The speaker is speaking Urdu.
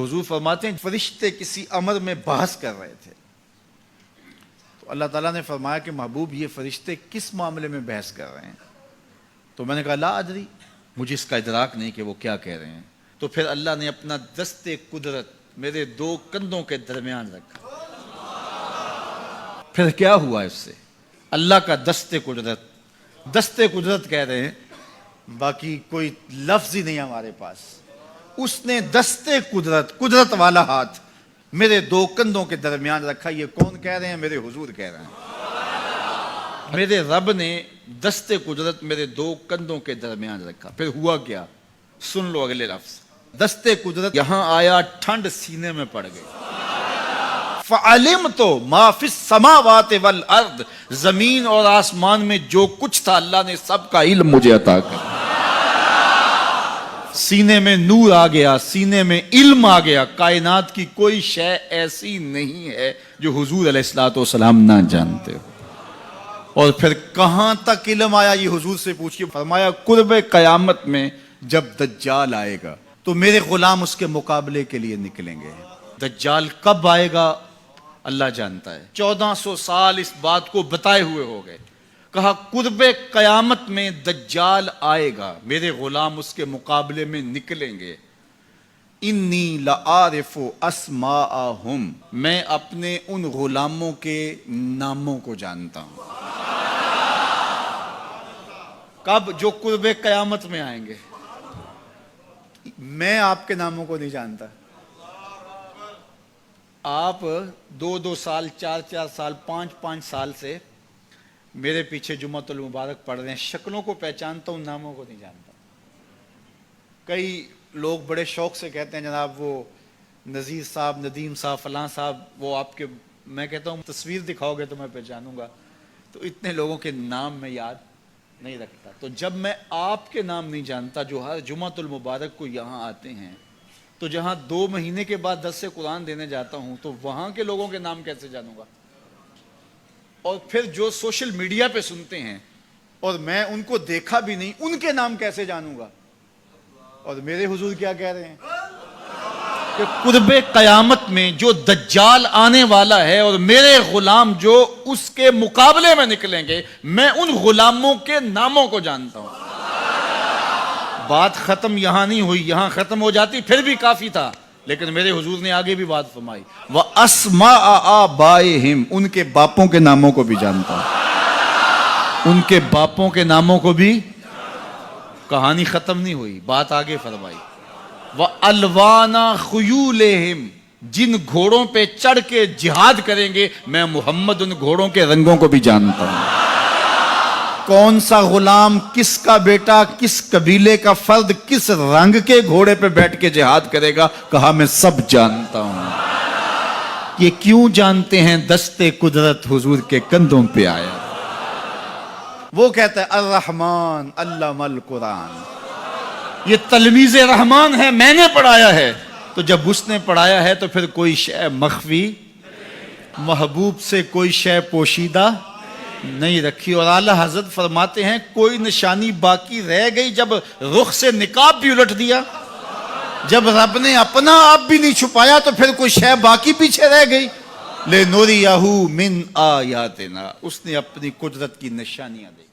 حضور فرماتے ہیں فرشتے کسی امر میں بحث کر رہے تھے، تو اللہ تعالیٰ نے فرمایا کہ محبوب یہ فرشتے کس معاملے میں بحث کر رہے ہیں؟ تو میں نے کہا لا ادری، مجھے اس کا ادراک نہیں کہ وہ کیا کہہ رہے ہیں۔ تو پھر اللہ نے اپنا دست قدرت میرے دو کندھوں کے درمیان رکھا۔ پھر کیا ہوا اس سے؟ اللہ کا دست قدرت کہہ رہے ہیں، باقی کوئی لفظ ہی نہیں ہمارے پاس۔ اس نے دست قدرت والا ہاتھ میرے دو کندھوں کے درمیان رکھا۔ یہ کون کہہ رہے ہیں؟ میرے حضور کہہ رہے ہیں۔ میرے رب نے دست قدرت میرے دو کندھوں کے درمیان رکھا۔ پھر ہوا کیا؟ سن لو اگلے لفظ۔ دست قدرت یہاں آیا، ٹھنڈ سینے میں پڑ گئی۔ فَعَلِمْتُ مَا فِي السَّمَاوَاتِ وَالْأَرْضِ، زمین اور آسمان میں جو کچھ تھا اللہ نے سب کا علم مجھے عطا کر۔ سینے میں نور آ گیا، سینے میں علم آ گیا۔ کائنات کی کوئی شے ایسی نہیں ہے جو حضور علیہ الصلوۃ والسلام نہ جانتے ہو۔ اور پھر کہاں تک علم آیا یہ حضور سے پوچھیے۔ فرمایا قرب قیامت میں جب دجال آئے گا تو میرے غلام اس کے مقابلے کے لیے نکلیں گے۔ دجال کب آئے گا اللہ جانتا ہے۔ 1400 سال اس بات کو بتائے ہوئے ہو گئے۔ کہا قرب قیامت میں دجال آئے گا، میرے غلام اس کے مقابلے میں نکلیں گے۔ انی لعارف اسماءہم، میں اپنے ان غلاموں کے ناموں کو جانتا ہوں۔ کب؟ جو قرب قیامت میں آئیں گے۔ میں آپ کے ناموں کو نہیں جانتا۔ آپ 2 سال 4 سال 5 سال سے میرے پیچھے جمعۃ المبارک پڑھ رہے ہیں، شکلوں کو پہچانتا ہوں، ناموں کو نہیں جانتا۔ کئی لوگ بڑے شوق سے کہتے ہیں جناب وہ نذیر صاحب، ندیم صاحب، فلاں صاحب، وہ آپ کے، میں کہتا ہوں تصویر دکھاؤ گے تو میں پہچانوں گا۔ تو اتنے لوگوں کے نام میں یاد نہیں رکھتا۔ تو جب میں آپ کے نام نہیں جانتا جو ہر جمعۃ المبارک کو یہاں آتے ہیں، تو جہاں 2 مہینے کے بعد درس قرآن دینے جاتا ہوں تو وہاں کے لوگوں کے نام کیسے جانوں گا؟ اور پھر جو سوشل میڈیا پہ سنتے ہیں اور میں ان کو دیکھا بھی نہیں، ان کے نام کیسے جانوں گا؟ اور میرے حضور کیا کہہ رہے ہیں کہ قرب قیامت میں جو دجال آنے والا ہے اور میرے غلام جو اس کے مقابلے میں نکلیں گے، میں ان غلاموں کے ناموں کو جانتا ہوں۔ بات ختم یہاں نہیں ہوئی، یہاں ختم ہو جاتی پھر بھی کافی تھا، لیکن میرے حضور نے آگے بھی بات فرمائی۔ وَأَسْمَاءَ آبَائِهِمْ، ان کے باپوں کے ناموں کو بھی جانتا ہوں۔ ان کے باپوں کے ناموں کو بھی۔ کہانی ختم نہیں ہوئی، بات آگے فرمائی۔ وَأَلْوَانَ خُيُولِهِمْ، جن گھوڑوں پہ چڑھ کے جہاد کریں گے میں محمد ان گھوڑوں کے رنگوں کو بھی جانتا ہوں۔ کون سا غلام، کس کا بیٹا، کس قبیلے کا فرد کس رنگ کے گھوڑے پہ بیٹھ کے جہاد کرے گا، کہا میں سب جانتا ہوں۔ یہ کیوں جانتے ہیں؟ دست قدرت حضور کے کندھوں پہ آیا۔ وہ کہتا ہے الرحمن علم القرآن، یہ تلمیذ رحمان ہے، میں نے پڑھایا ہے۔ تو جب اس نے پڑھایا ہے تو پھر کوئی شے مخفی، محبوب سے کوئی شے پوشیدہ نہیں رکھی۔ اور اعلیٰ حضرت فرماتے ہیں کوئی نشانی باقی رہ گئی جب رخ سے نقاب بھی الٹ دیا، جب رب نے اپنا آپ بھی نہیں چھپایا تو پھر کوئی شے باقی پیچھے رہ گئی۔ لِنُرِيَهُ مِنْ آیَاتِنَا، اس نے اپنی قدرت کی نشانیاں دی۔